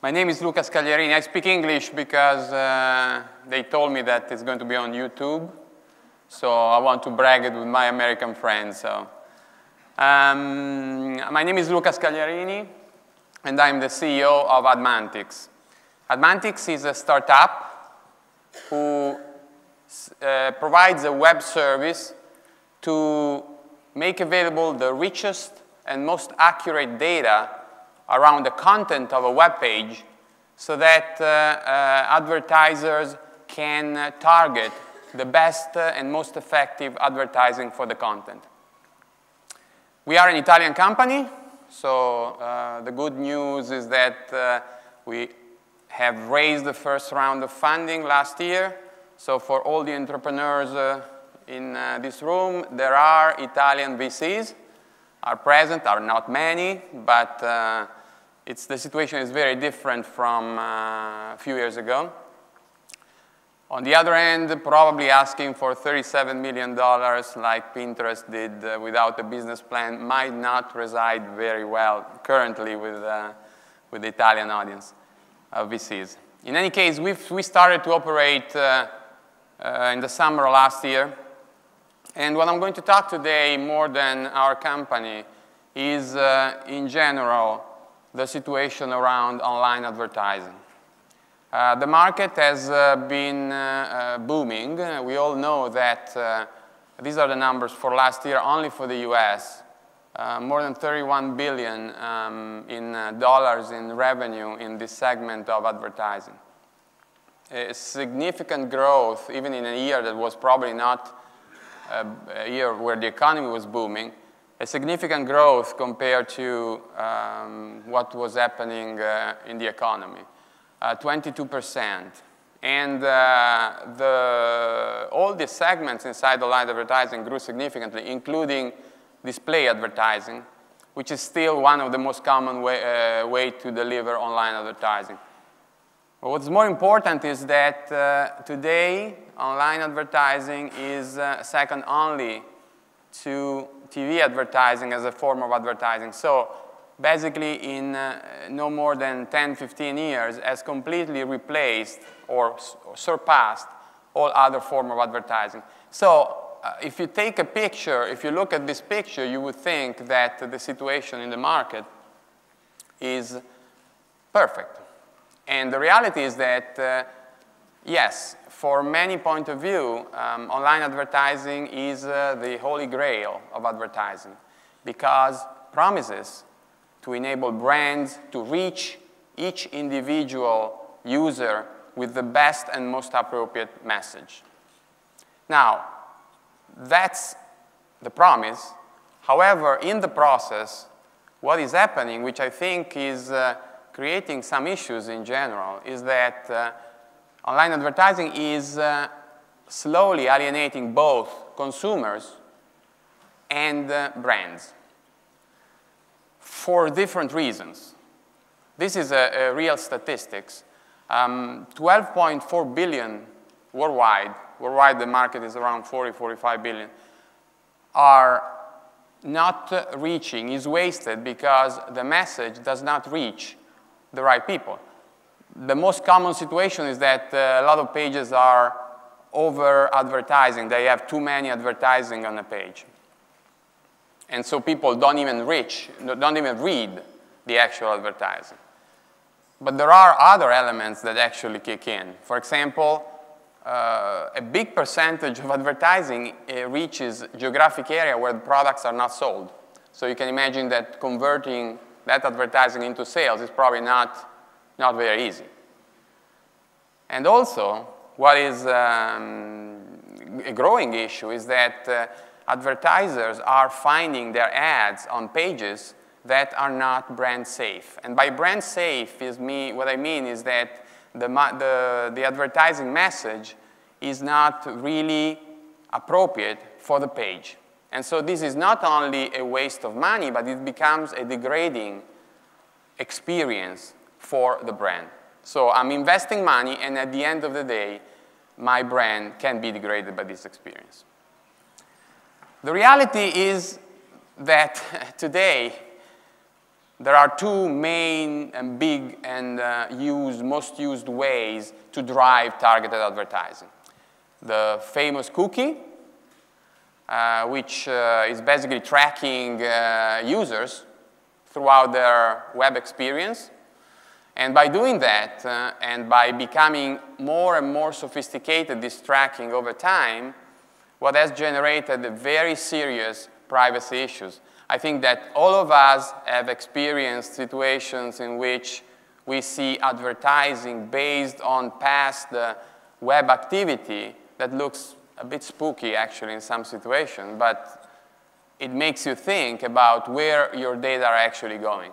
My name is Luca Scagliarini. I speak English because they told me that it's going to be on YouTube. So I want to brag it with my American friends. So, my name is Luca Scagliarini, and I'm the CEO of Semantics. Semantics is a startup who provides a web service to make available the richest and most accurate data around the content of a web page so that advertisers can target the best and most effective advertising for the content. We are an Italian company, so the good news is that we have raised the first round of funding last year. So for all the entrepreneurs in this room, there are Italian VCs. Are present, are not many, but the situation is very different from a few years ago. On the other end, probably asking for $37 million like Pinterest did without a business plan might not reside very well currently with the Italian audience of VCs. In any case, we started to operate in the summer of last year. And what I'm going to talk today more than our company is, in general, the situation around online advertising. The market has been booming. We all know that these are the numbers for last year, only for the US. More than $31 billion in revenue in this segment of advertising. A significant growth, even in a year that was probably not a year where the economy was booming, a significant growth compared to what was happening in the economy, 22%. And all the segments inside online advertising grew significantly, including display advertising, which is still one of the most common way to deliver online advertising. But what's more important is that today, online advertising is second only to TV advertising as a form of advertising. So basically, in no more than 10, 15 years, has completely replaced or surpassed all other forms of advertising. So if you take a picture, if you look at this picture, you would think that the situation in the market is perfect. And the reality is that, yes, for many points of view, online advertising is the holy grail of advertising because promises to enable brands to reach each individual user with the best and most appropriate message. Now, that's the promise. However, in the process, what is happening, which I think is creating some issues in general, is that online advertising is slowly alienating both consumers and brands for different reasons. This is a real statistics. 12.4 billion worldwide the market is around 45 billion, are not reaching, is wasted because the message does not reach the right people. The most common situation is that a lot of pages are over-advertising. They have too many advertising on a page. And so people don't even read the actual advertising. But there are other elements that actually kick in. For example, a big percentage of advertising reaches geographic area where the products are not sold. So you can imagine that converting that advertising into sales is probably not very easy. And also, what is a growing issue is that advertisers are finding their ads on pages that are not brand safe. And by brand safe, what I mean is that the advertising message is not really appropriate for the page. And so this is not only a waste of money, but it becomes a degrading experience for the brand. So I'm investing money, and at the end of the day, my brand can be degraded by this experience. The reality is that today, there are two main and big and most used ways to drive targeted advertising. The famous cookie, which is basically tracking users throughout their web experience. And by doing that, and by becoming more and more sophisticated, this tracking over time, what has generated very serious privacy issues. I think that all of us have experienced situations in which we see advertising based on past web activity that looks a bit spooky, actually, in some situations, but it makes you think about where your data are actually going.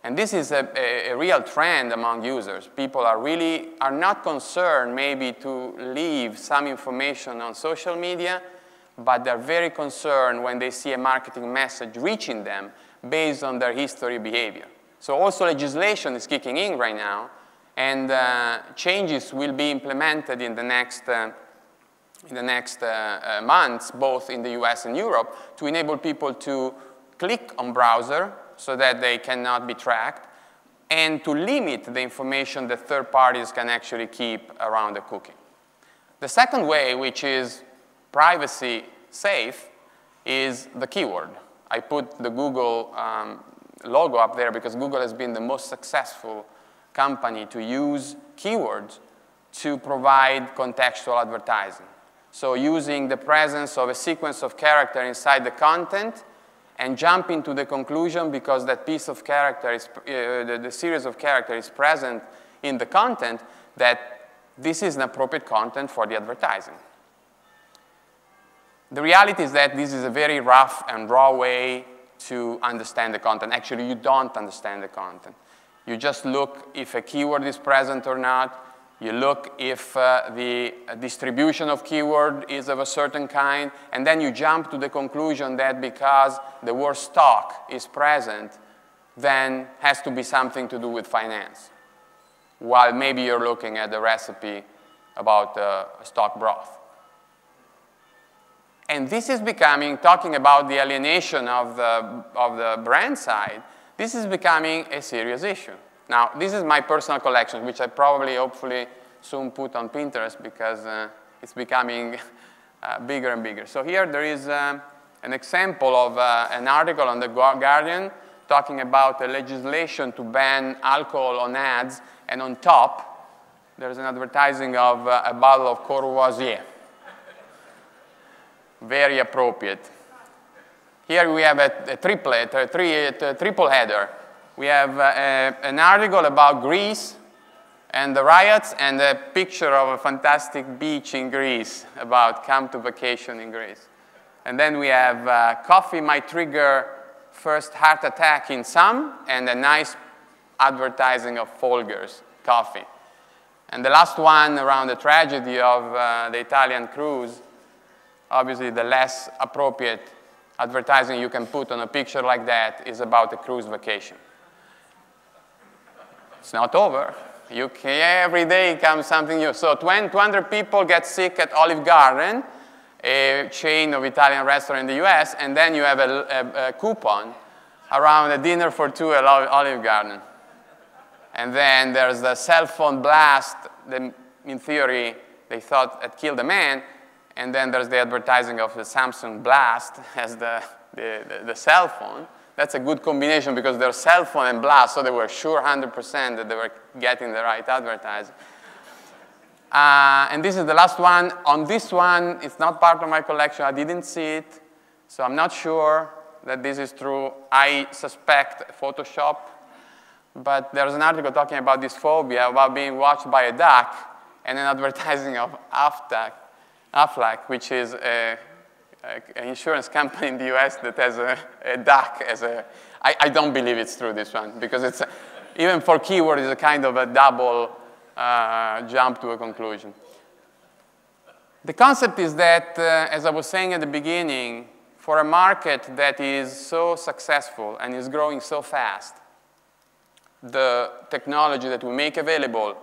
And this is a real trend among users. People are not concerned maybe to leave some information on social media, but they're very concerned when they see a marketing message reaching them based on their history behavior. So also legislation is kicking in right now, and changes will be implemented in the next months, both in the US and Europe, to enable people to click on browser so that they cannot be tracked, and to limit the information that third parties can actually keep around the cookie. The second way, which is privacy safe, is the keyword. I put the Google logo up there because Google has been the most successful company to use keywords to provide contextual advertising. So using the presence of a sequence of character inside the content and jumping to the conclusion because that piece of character is, the series of characters is present in the content, that this is an appropriate content for the advertising. The reality is that this is a very rough and raw way to understand the content. Actually, you don't understand the content. You just look if a keyword is present or not. You look if the distribution of keyword is of a certain kind, and then you jump to the conclusion that because the word stock is present, then has to be something to do with finance, while maybe you're looking at the recipe about stock broth. And this is becoming, talking about the alienation of the brand side, this is becoming a serious issue. Now, this is my personal collection, which I probably, hopefully, soon put on Pinterest because it's becoming bigger and bigger. So here there is an example of an article on the Guardian talking about the legislation to ban alcohol on ads, and on top, there's an advertising of a bottle of Courvoisier. Very appropriate. Here we have a triple header. We have an article about Greece and the riots, and a picture of a fantastic beach in Greece about come to vacation in Greece. And then we have coffee might trigger first heart attack in some, and a nice advertising of Folgers coffee. And the last one around the tragedy of the Italian cruise, obviously the less appropriate advertising you can put on a picture like that is about a cruise vacation. It's not over. Every day comes something new. So 200 people get sick at Olive Garden, a chain of Italian restaurants in the US, and then you have a coupon around a dinner for two at Olive Garden. And then there's the cell phone blast that, in theory, they thought had killed a man. And then there's the advertising of the Samsung Blast as the cell phone. That's a good combination because they're cell phone and blast, so they were sure 100% that they were getting the right advertising. And this is the last one. On this one, it's not part of my collection. I didn't see it, so I'm not sure that this is true. I suspect Photoshop, but there's an article talking about this phobia, about being watched by a duck, and an advertising of Aflac, which is an insurance company in the US that has a duck as a... I don't believe it's true, this one, because it's even for keyword, it's a kind of a double jump to a conclusion. The concept is that, as I was saying at the beginning, for a market that is so successful and is growing so fast, the technology that we make available,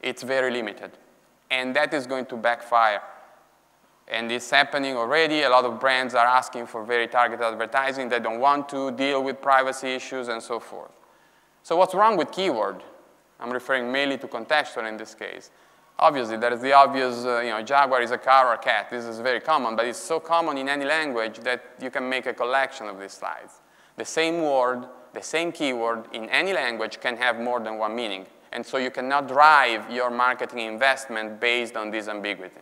it's very limited. And that is going to backfire. And it's happening already. A lot of brands are asking for very targeted advertising. They don't want to deal with privacy issues and so forth. So what's wrong with keyword? I'm referring mainly to contextual in this case. Obviously, there is the obvious, Jaguar is a car or a cat. This is very common, but it's so common in any language that you can make a collection of these slides. The same word, the same keyword in any language can have more than one meaning. And so you cannot drive your marketing investment based on this ambiguity.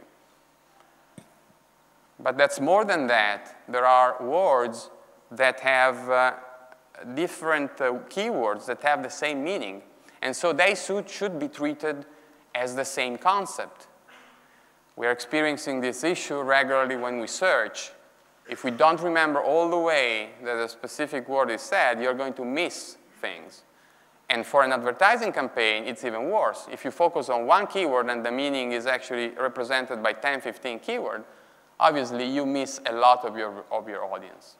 But that's more than that. There are words that have different keywords that have the same meaning. And so they should be treated as the same concept. We are experiencing this issue regularly when we search. If we don't remember all the way that a specific word is said, you're going to miss things. And for an advertising campaign, it's even worse. If you focus on one keyword and the meaning is actually represented by 10, 15 keywords, obviously you miss a lot of your audience.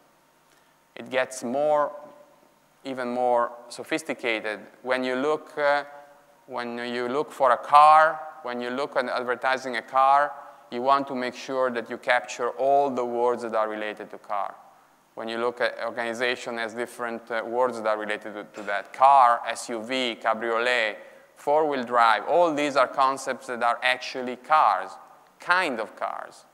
It gets even more sophisticated. When you look for a car, when you look at advertising a car, you want to make sure that you capture all the words that are related to car. When you look at organization has different words that are related to that. Car, SUV, cabriolet, four-wheel drive, all these are concepts that are actually cars, kind of cars.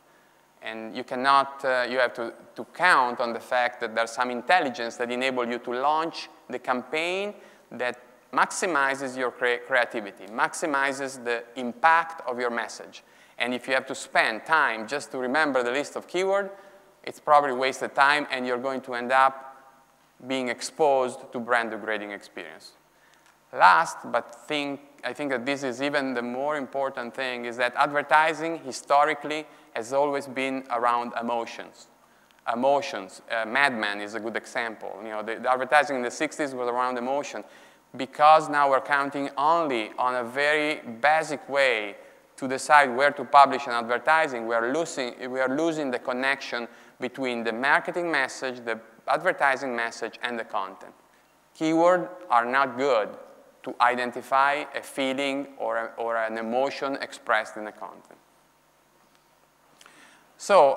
And you cannot, you have to count on the fact that there's some intelligence that enable you to launch the campaign that maximizes your creativity, maximizes the impact of your message. And if you have to spend time just to remember the list of keywords, it's probably wasted time and you're going to end up being exposed to brand degrading experience. Last, but I think that this is even the more important thing, is that advertising historically has always been around emotions. Emotions. Mad Men is a good example. The advertising in the 60s was around emotion. Because now we're counting only on a very basic way to decide where to publish an advertising, we are losing the connection between the marketing message, the advertising message, and the content. Keywords are not good to identify a feeling or an emotion expressed in the content. So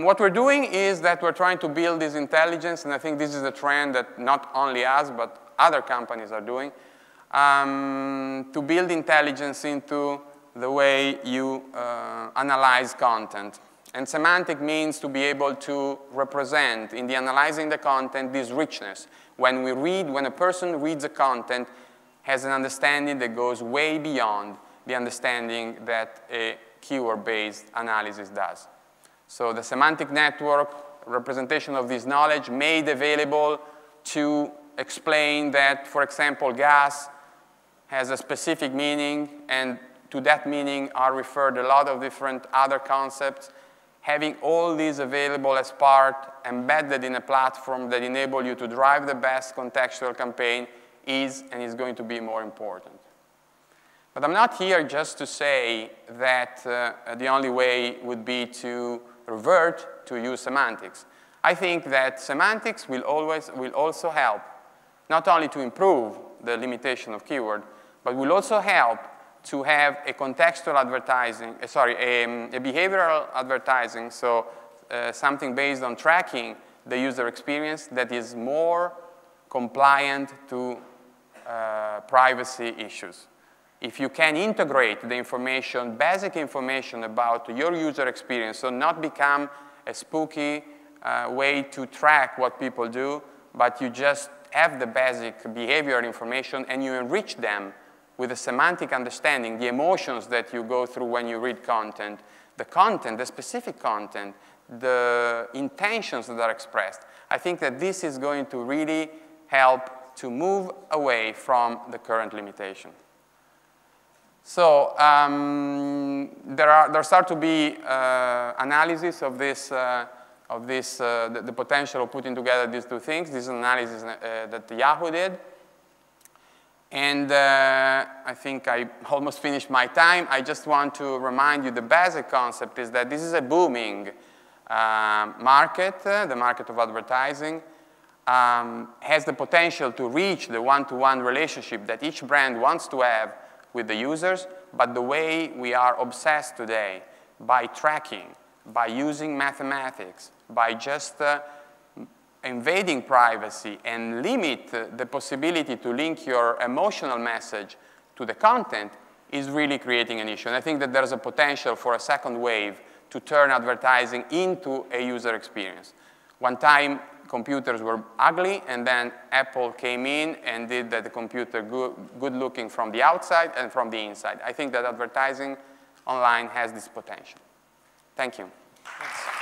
what we're doing is that we're trying to build this intelligence, and I think this is a trend that not only us, but other companies are doing, to build intelligence into the way you analyze content. And semantic means to be able to represent in the analyzing the content this richness. When a person reads a content, has an understanding that goes way beyond the understanding that a keyword-based analysis does. So the semantic network, representation of this knowledge made available to explain that, for example, gas has a specific meaning, and to that meaning are referred a lot of different other concepts. Having all these available as part, embedded in a platform that enable you to drive the best contextual campaign is and is going to be more important. But I'm not here just to say that the only way would be to revert to use semantics. I think that semantics will also help not only to improve the limitation of keyword, but will also help to have a contextual advertising, a behavioral advertising, so something based on tracking the user experience that is more compliant to privacy issues. If you can integrate the information, basic information about your user experience, so not become a spooky way to track what people do, but you just have the basic behavioral information and you enrich them with a semantic understanding, the emotions that you go through when you read content, the specific content, the intentions that are expressed. I think that this is going to really help to move away from the current limitation. So there start to be analysis of this, the potential of putting together these two things. This is an analysis that Yahoo did. And I think I almost finished my time. I just want to remind you the basic concept is that this is a booming market, the market of advertising, has the potential to reach the one-to-one relationship that each brand wants to have with the users, but the way we are obsessed today by tracking, by using mathematics, by just invading privacy and limit the possibility to link your emotional message to the content is really creating an issue. And I think that there's a potential for a second wave to turn advertising into a user experience. One time, computers were ugly, and then Apple came in and did the computer good looking from the outside and from the inside. I think that advertising online has this potential. Thank you. Thanks.